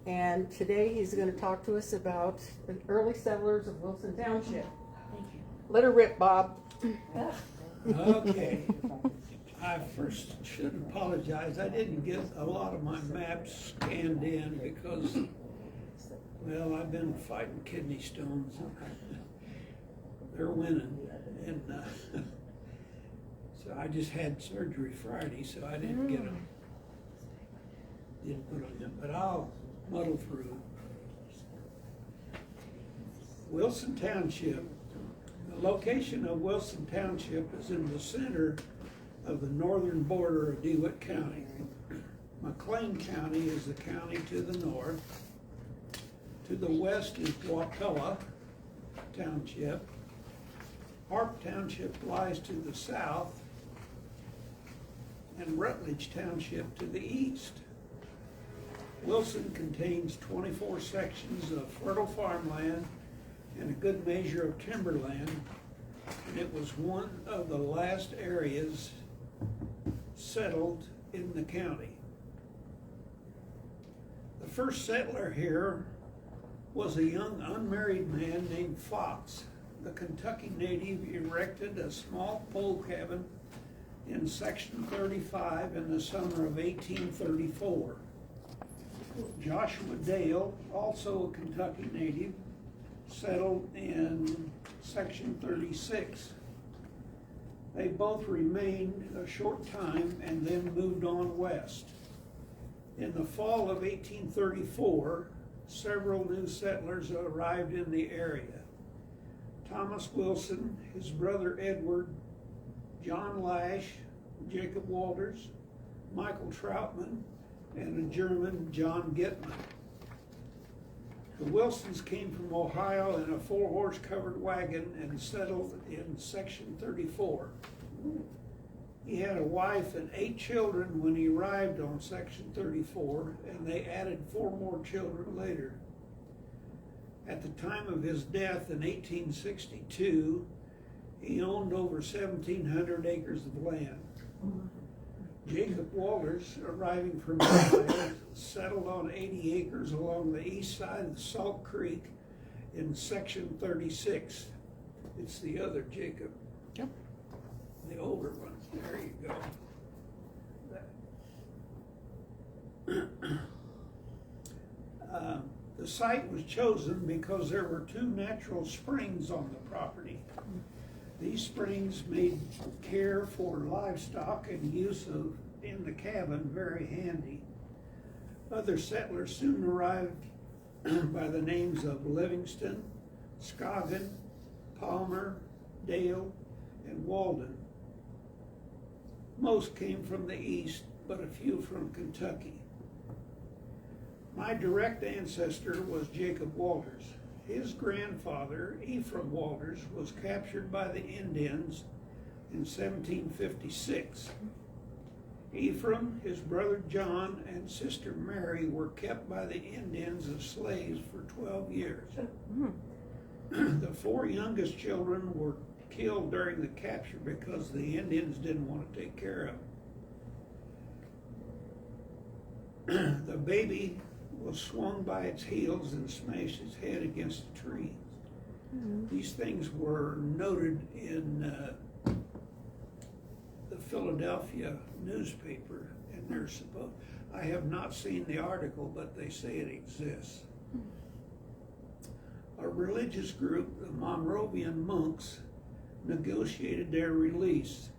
and today he's going to talk to us about the early settlers of Wilson Township. Thank you. Let her rip, Bob. Okay. I first should apologize. I didn't get a lot of my maps scanned in because, well, I've been fighting kidney stones. They're winning. And so I just had surgery Friday, so I didn't get them. Didn't put them in, but I'll muddle through. Wilson Township. The location of Wilson Township is in the center of the northern border of DeWitt County. McLean County is the county to the north. To the west is Wapella Township. Harp Township lies to the south, and Rutledge Township to the east. Wilson contains 24 sections of fertile farmland and a good measure of timberland, and it was one of the last areas settled in the county. The first settler here was a young unmarried man named Fox. The Kentucky native erected a small pole cabin in section 35 in the summer of 1834. Joshua Dale, also a Kentucky native, settled in section 36. They both remained a short time and then moved on west. In the fall of 1834, several new settlers arrived in the area. Thomas Wilson, his brother Edward, John Lash, Jacob Walters, Michael Troutman, and a German, John Gitman. The Wilsons came from Ohio in a 4-horse covered wagon and settled in section 34. He had a wife and 8 children when he arrived on section 34, and they added 4 more children later. At the time of his death in 1862, he owned over 1,700 acres of land. Jacob Walters, arriving from Ohio, settled on 80 acres along the east side of Salt Creek in section 36. It's the other Jacob. Yep. The older one. There you go. The site was chosen because there were 2 natural springs on the property. These springs made care for livestock and use of in the cabin very handy. Other settlers soon arrived by the names of Livingston, Scoggin, Palmer, Dale, and Walden. Most came from the east, but a few from Kentucky. My direct ancestor was Jacob Walters. His grandfather, Ephraim Walters, was captured by the Indians in 1756. Ephraim, his brother John, and sister Mary were kept by the Indians as slaves for 12 years. The 4 youngest children were killed during the capture because the Indians didn't want to take care of them. The baby was swung by its heels and smashed its head against a tree. These things were noted in the Philadelphia newspaper, and they're supposed. I have not seen the article, but they say it exists. A religious group, the Monrovian monks, negotiated their release.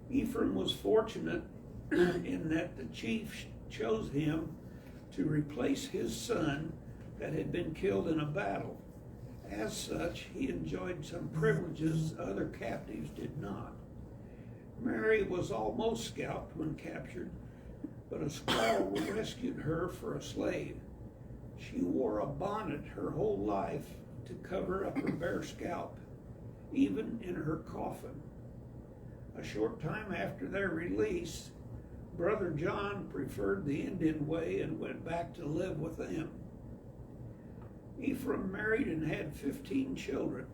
Ephraim was fortunate in that the chief chose him to replace his son that had been killed in a battle. As such, he enjoyed some privileges other captives did not. Mary was almost scalped when captured, but a squaw rescued her for a slave. She wore a bonnet her whole life to cover up her bare scalp, even in her coffin. A short time after their release, Brother John preferred the Indian way and went back to live with them. Ephraim married and had 15 children.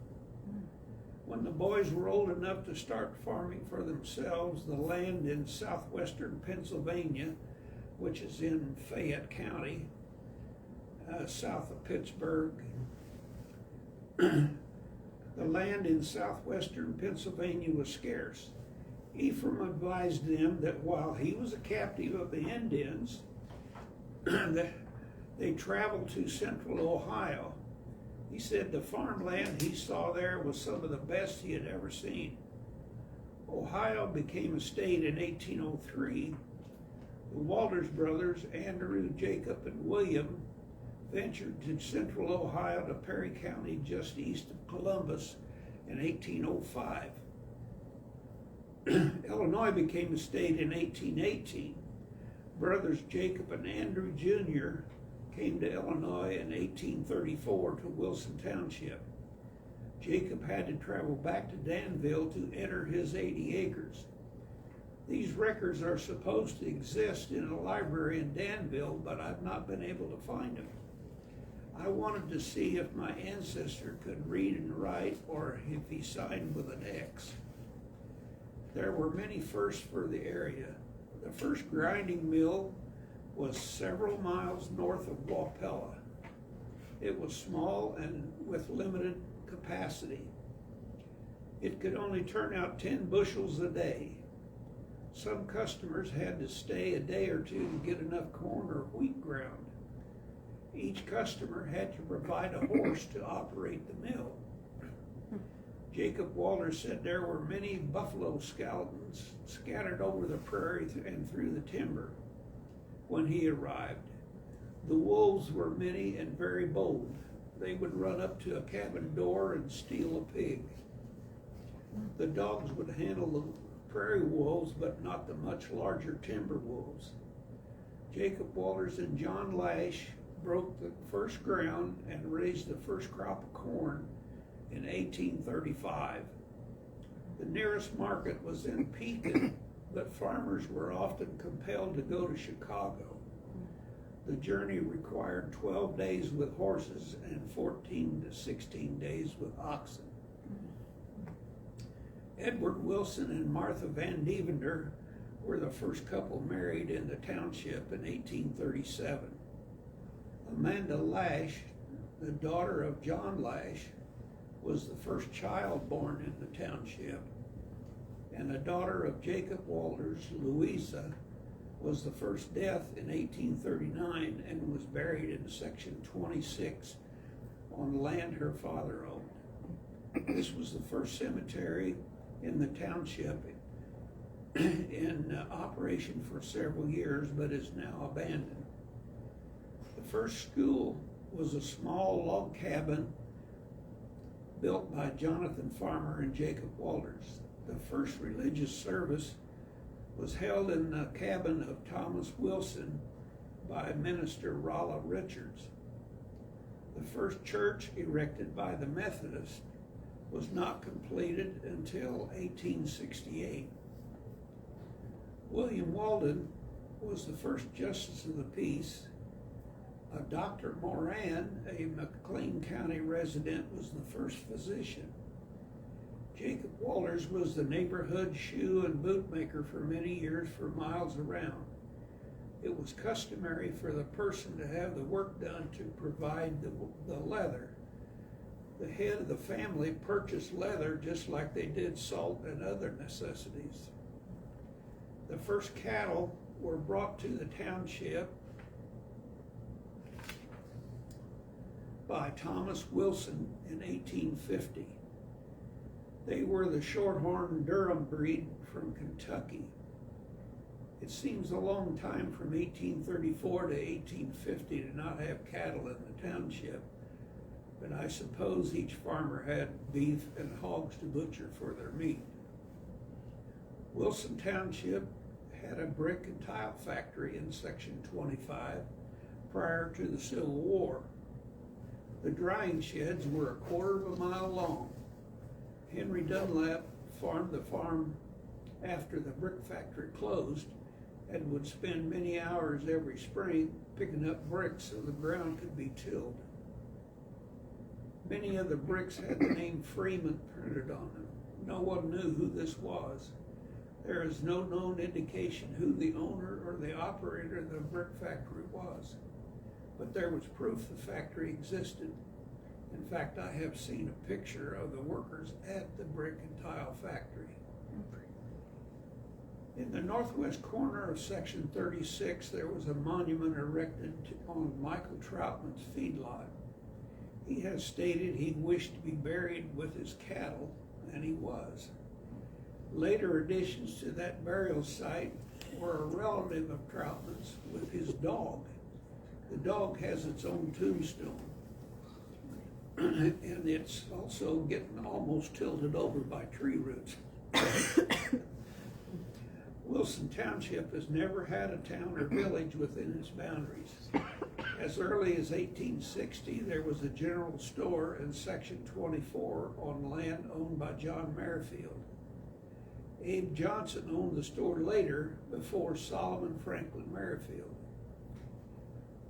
When the boys were old enough to start farming for themselves, the land in southwestern Pennsylvania, which is in Fayette County, south of Pittsburgh. The land in southwestern Pennsylvania was scarce. Ephraim advised them that while he was a captive of the Indians, that they traveled to central Ohio. He said the farmland he saw there was some of the best he had ever seen. Ohio became a state in 1803. The Walters brothers, Andrew, Jacob, and William, ventured to central Ohio to Perry County just east of Columbus in 1805. Illinois became a state in 1818. Brothers Jacob and Andrew Jr. came to Illinois in 1834 to Wilson Township. Jacob had to travel back to Danville to enter his 80 acres. These records are supposed to exist in a library in Danville, but I've not been able to find them. I wanted to see if my ancestor could read and write, or if he signed with an X. There were many firsts for the area. The first grinding mill was several miles north of Wapella. It was small and with limited capacity. It could only turn out 10 bushels a day. Some customers had to stay a day or two to get enough corn or wheat ground. Each customer had to provide a horse to operate the mill. Jacob Walters said there were many buffalo skeletons scattered over the prairie and through the timber when he arrived. The wolves were many and very bold. They would run up to a cabin door and steal a pig. The dogs would handle the prairie wolves, but not the much larger timber wolves. Jacob Walters and John Lash broke the first ground and raised the first crop of corn in 1835. The nearest market was in Pekin, but farmers were often compelled to go to Chicago. The journey required 12 days with horses and 14 to 16 days with oxen. Edward Wilson and Martha Van Devender were the first couple married in the township in 1837. Amanda Lash, the daughter of John Lash, was the first child born in the township, and a daughter of Jacob Walters, Louisa, was the first death in 1839 and was buried in section 26 on land her father owned. This was the first cemetery in the township in operation for several years, but is now abandoned. The first school was a small log cabin built by Jonathan Farmer and Jacob Walters. The first religious service was held in the cabin of Thomas Wilson by minister Rolla Richards. The first church erected by the Methodists was not completed until 1868. William Walden was the first justice of the peace. Dr. Moran, a McLean County resident, was the first physician. Jacob Walters was the neighborhood shoe and boot maker for many years for miles around. It was customary for the person to have the work done to provide the leather. The head of the family purchased leather just like they did salt and other necessities. The first cattle were brought to the township by Thomas Wilson in 1850. They were the Shorthorn Durham breed from Kentucky. It seems a long time from 1834 to 1850 to not have cattle in the township, but I suppose each farmer had beef and hogs to butcher for their meat. Wilson Township had a brick and tile factory in section 25 prior to the Civil War. The drying sheds were a quarter of a mile long. Henry Dunlap farmed the farm after the brick factory closed and would spend many hours every spring picking up bricks so the ground could be tilled. Many of the bricks had the name Freeman printed on them. No one knew who this was. There is no known indication who the owner or the operator of the brick factory was. but there was proof the factory existed. In fact, I have seen a picture of the workers at the brick and tile factory. In the northwest corner of section 36, there was a monument erected on Michael Troutman's feedlot. He has stated he wished to be buried with his cattle, and he was. Later additions to that burial site were a relative of Troutman's with his dog. The dog has its own tombstone, and it's also getting almost tilted over by tree roots. Wilson Township has never had a town or village within its boundaries. As early as 1860, there was a general store in section 24 on land owned by John Merrifield. Abe Johnson owned the store later, before Solomon Franklin Merrifield.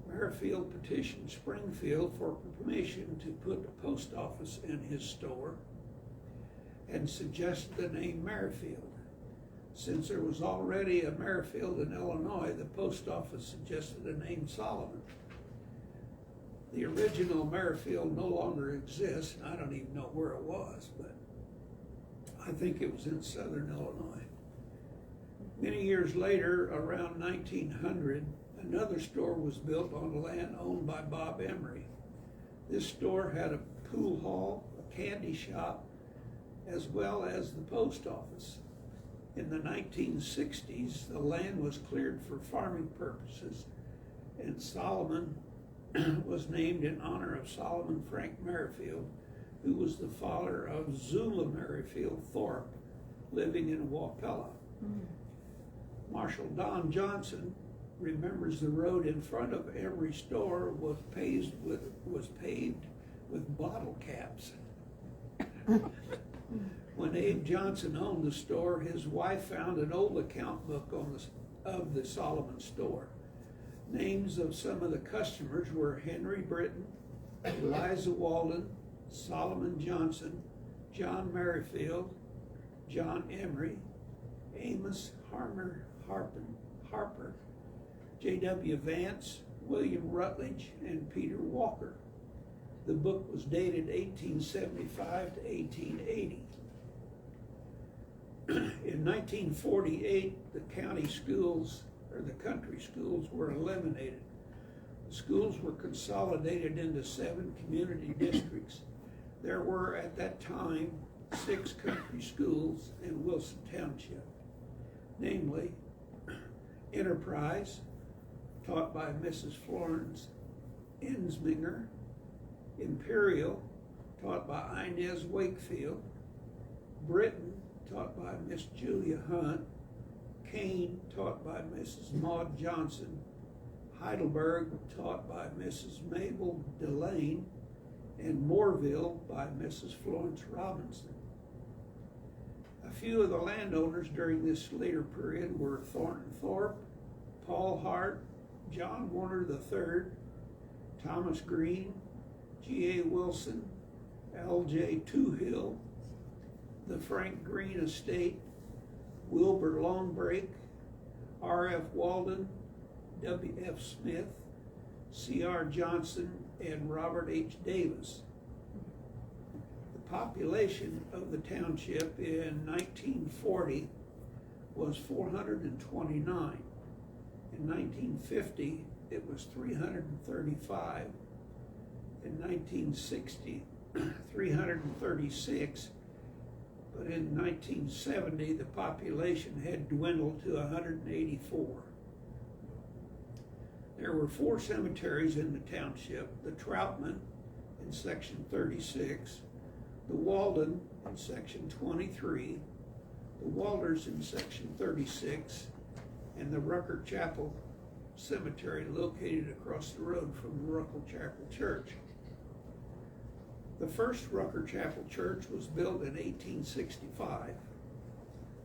Merrifield petitioned Springfield for permission to put a post office in his store and suggested the name Merrifield. Since there was already a Merrifield in Illinois, the post office suggested the name Solomon. The original Merrifield no longer exists, and I don't even know where it was, but I think it was in southern Illinois. Many years later, around 1900, another store was built on land owned by Bob Emery. This store had a pool hall, a candy shop, as well as the post office. In the 1960s, the land was cleared for farming purposes, and Solomon was named in honor of Solomon Frank Merrifield, who was the father of Zula Merrifield Thorpe, living in Wapella. Marshal Don Johnson remembers the road in front of every store was paved with bottle caps. When Abe Johnson owned the store, his wife found an old account book of the Solomon store. Names of some of the customers were Henry Britton, Eliza Walden, Solomon Johnson, John Merrifield, John Emery, Amos Harper, J.W. Vance, William Rutledge, and Peter Walker. The book was dated 1875 to 1880. In 1948, the county schools, or the country schools, were eliminated. The schools were consolidated into 7 community districts. There were, at that time, 6 country schools in Wilson Township, namely Enterprise, taught by Mrs. Florence Ensminger; Imperial, taught by Inez Wakefield; Britain, taught by Miss Julia Hunt; Kane, taught by Mrs. Maud Johnson; Heidelberg, taught by Mrs. Mabel Delane; and Moorville by Mrs. Florence Robinson. A few of the landowners during this later period were Thornton Thorpe, Paul Hart, John Warner III, Thomas Green, G.A. Wilson, L.J. Toohill, the Frank Green Estate, Wilbur Longbrake, R.F. Walden, W.F. Smith, C.R. Johnson, and Robert H. Davis. The population of the township in 1940 was 429. In 1950, it was 335. In 1960, 336. But in 1970, the population had dwindled to 184. There were 4 cemeteries in the township: the Troutman in section 36, the Walden in section 23, the Walters in section 36, and the Rucker Chapel Cemetery, located across the road from the Rucker Chapel Church. The first Rucker Chapel Church was built in 1865,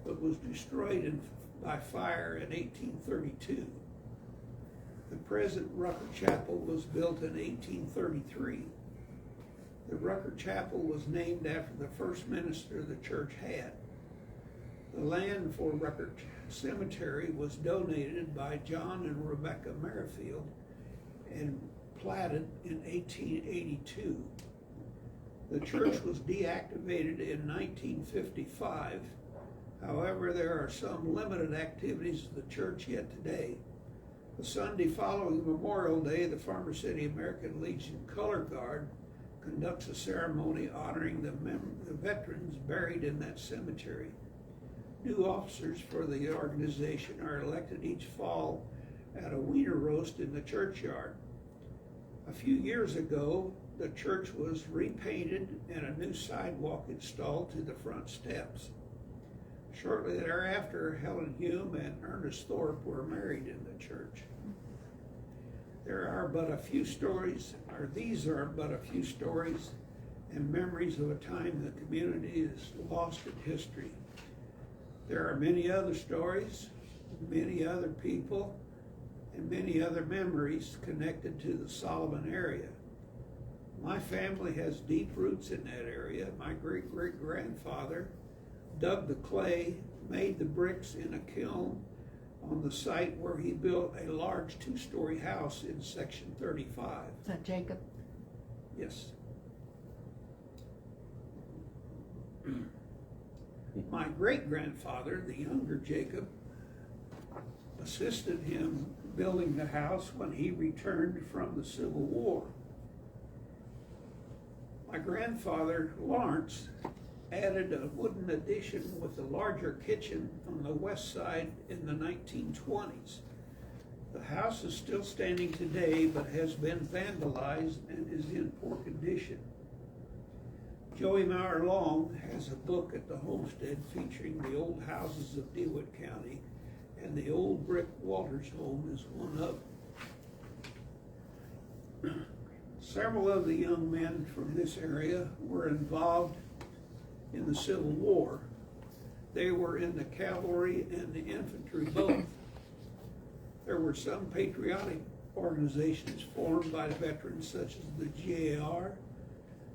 but was destroyed by fire in 1832. The present Rucker Chapel was built in 1833. The Rucker Chapel was named after the first minister the church had. The land for Rucker Cemetery was donated by John and Rebecca Merrifield and platted in 1882. The church was deactivated in 1955. However, there are some limited activities of the church yet today. The Sunday following Memorial Day, the Farmer City American Legion Color Guard conducts a ceremony honoring the veterans buried in that cemetery. New officers for the organization are elected each fall at a wiener roast in the churchyard. A few years ago, the church was repainted and a new sidewalk installed to the front steps. Shortly thereafter, Helen Hume and Ernest Thorpe were married in the church. These are but a few stories and memories of a time the community is lost in history. There are many other stories, many other people, and many other memories connected to the Solomon area. My family has deep roots in that area. My great-great-grandfather dug the clay, made the bricks in a kiln on the site where he built a large 2-story house in Section 35. Is that Jacob? Yes. My great-grandfather, the younger Jacob, assisted him building the house when he returned from the Civil War. My grandfather, Lawrence, added a wooden addition with a larger kitchen on the west side in the 1920s. The house is still standing today, but has been vandalized and is in poor condition. Joey Maurer Long has a book at the homestead featuring the old houses of DeWitt County, and the old brick Walters home is one of them. Several of the young men from this area were involved in the Civil War. They were in the cavalry and the infantry both. There were some patriotic organizations formed by veterans such as the GAR.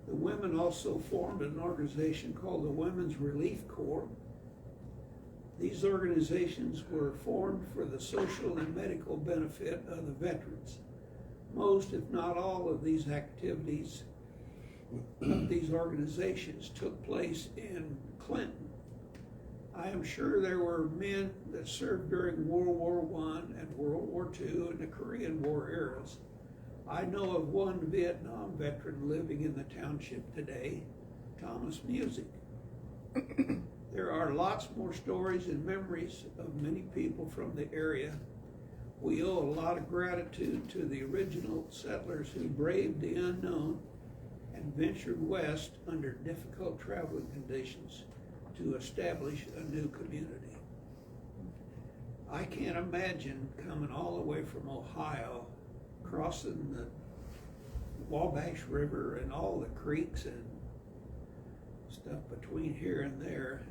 The women also formed an organization called the Women's Relief Corps. These organizations were formed for the social and medical benefit of the veterans. Most, if not all, of these activities of these organizations took place in Clinton. I am sure there were men that served during World War I and World War II and the Korean War eras. I know of one Vietnam veteran living in the township today, Thomas Music. There are lots more stories and memories of many people from the area. We owe a lot of gratitude to the original settlers who braved the unknown and ventured west under difficult traveling conditions to establish a new community. I can't imagine coming all the way from Ohio, crossing the Wabash River and all the creeks and stuff between here and there.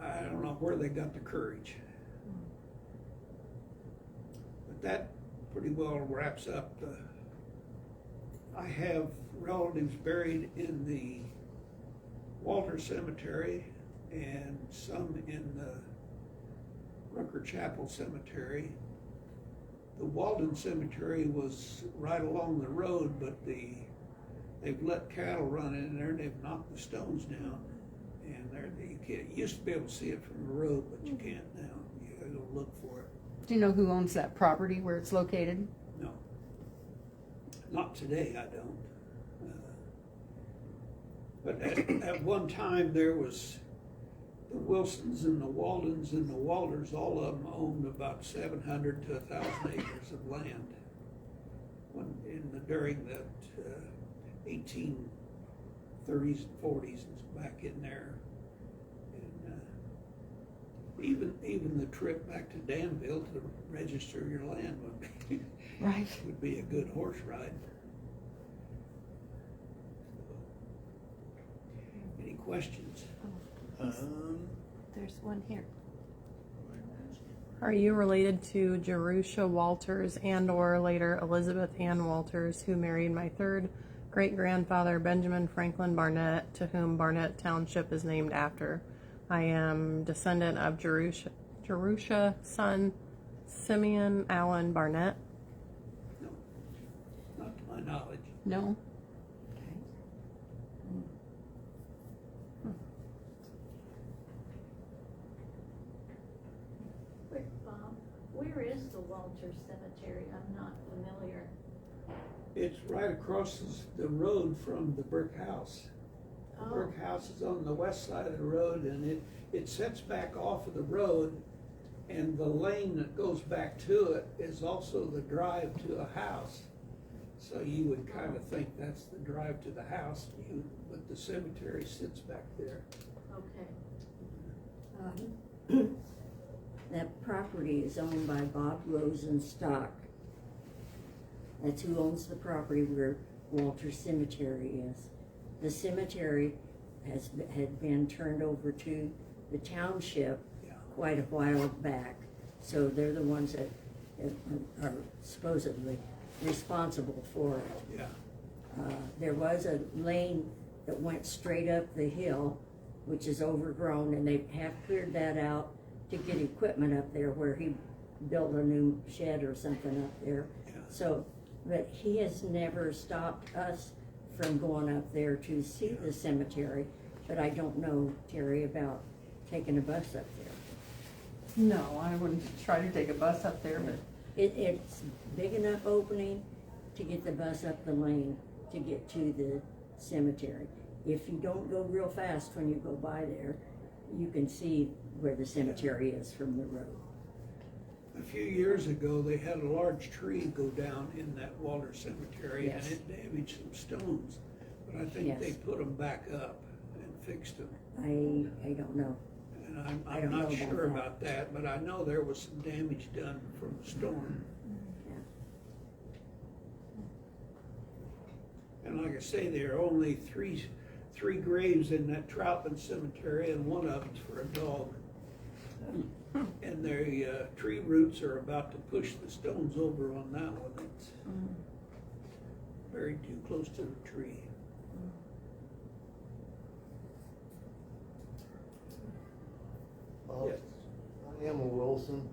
I don't know where they got the courage. But that pretty well wraps up I have relatives buried in the Walter Cemetery and some in the Rucker Chapel Cemetery. The Walden Cemetery was right along the road, but they've let cattle run in there and they've knocked the stones down. And you used to be able to see it from the road, but you can't now. You gotta go look for it. Do you know who owns that property where it's located? No. Not today, I don't. But at one time there was the Wilsons and the Waldens and the Walters, all of them owned about 700 to 1,000 acres of land during the 1830s and 40s and back in there. And even the trip back to Danville to register your land would be a good horse ride. Any questions? There's one here. Are you related to Jerusha Walters and/or later Elizabeth Ann Walters, who married my third great-grandfather Benjamin Franklin Barnett, to whom Barnett Township is named after? I am descendant of Jerusha's son Simeon Allen Barnett. my knowledge. No. Wait, Bob, where is the Walter Cemetery? I'm not familiar. It's right across the road from the brick house. The Oh. brick house is on the west side of the road, and it sets back off of the road, and the lane that goes back to it is also the drive to a house. So you would kind of think that's the drive to the house, but the cemetery sits back there. Okay. That property is owned by Bob Rosenstock. That's who owns the property where Walter Cemetery is. The cemetery had been turned over to the township Yeah. quite a while back. So they're the ones that are supposedly responsible for it. Yeah, There was a lane that went straight up the hill, which is overgrown, and they have cleared that out to get equipment up there where he built a new shed or something up there. Yeah. So, but he has never stopped us from going up there to see the cemetery. But I don't know, Terry, about taking a bus up there. No, I wouldn't try to take a bus up there, but It's big enough opening to get the bus up the lane to get to the cemetery. If you don't go real fast when you go by there, you can see where the cemetery is from the road. a few years ago, they had a large tree go down in that Walter Cemetery, and Yes. it damaged some stones. But I think they Yes. put them back up and fixed them. I don't know. And I I'm don't know not about sure that. about that, but I know there was some damage done from the storm. And like I say, there are only three graves in that Troutman Cemetery, and one of them's for a dog. And the tree roots are about to push the stones over on that one. It's buried too close to the tree. Yes. I am a Wilson,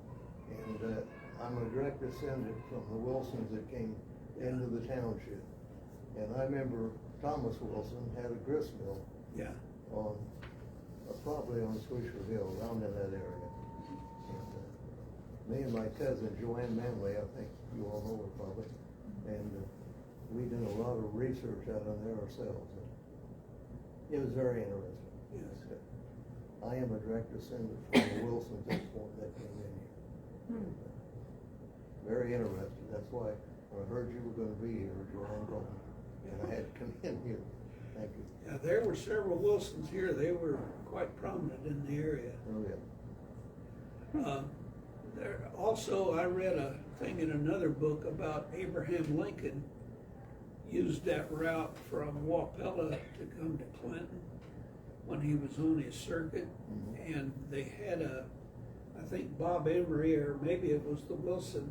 and I'm a direct descendant from the Wilsons that came into the township. And I remember Thomas Wilson had a grist mill Yeah, on, probably on Swisher Hill, around in that area. And, me and my cousin Joanne Manley, I think you all know her probably, and we did a lot of research out on there ourselves. It was very interesting. yes. I am a direct descendant from the Wilsons that came in here. Very interesting. That's why when I heard you were going to be here, Joanne told me, and I had to come in here. Thank you. Yeah, there were several Wilsons here. They were quite prominent in the area. Oh, yeah. Also, I read a thing in another book about Abraham Lincoln used that route from Wapella to come to Clinton when he was on his circuit. And they had I think Bob Emery, or maybe it was the Wilson,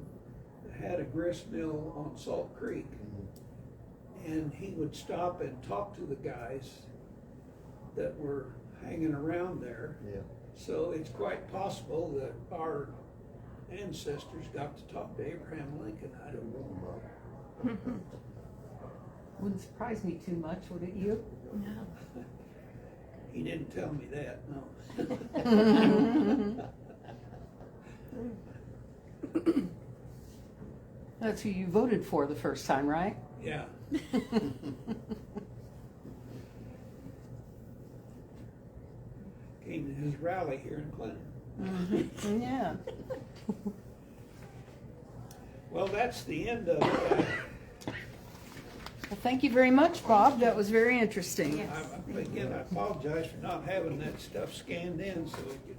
had a grist mill on Salt Creek. And he would stop and talk to the guys that were hanging around there. Yeah. So it's quite possible that our ancestors got to talk to Abraham Lincoln. I don't know. wouldn't surprise me too much, would it you? No. He didn't tell me that, no. That's who you voted for the first time, right? Yeah. Came to his rally here in Clinton. Yeah. Well, that's the end of it. Well, thank you very much, Bob. That was very interesting. Again, I apologize for not having that stuff scanned in so we could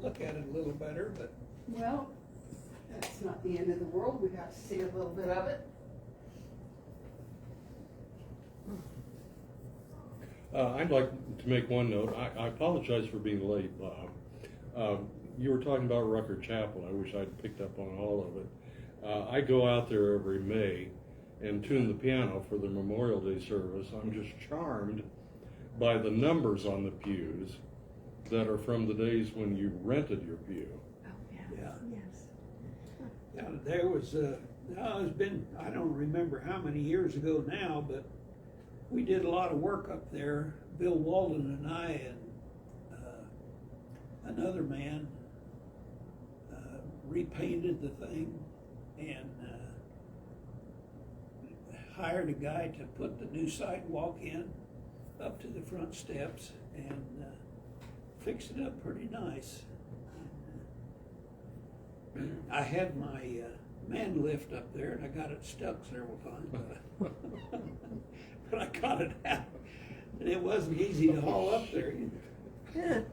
look at it a little better, but Well, that's not the end of the world. We got to see a little bit of it. I'd like to make one note. I apologize for being late, Bob. You were talking about Rucker Chapel. I wish I'd picked up on all of it. I go out there every May and tune the piano for the Memorial Day service. I'm just charmed by the numbers on the pews that are from the days when you rented your pew. yeah. Yes. Now, there was No, it's been, I don't remember how many years ago now, but we did a lot of work up there. Bill Walden and I and another man repainted the thing and hired a guy to put the new sidewalk in up to the front steps and fixed it up pretty nice. I had my man lift up there and I got it stuck several times, but I got it out. And it wasn't easy to haul up there either.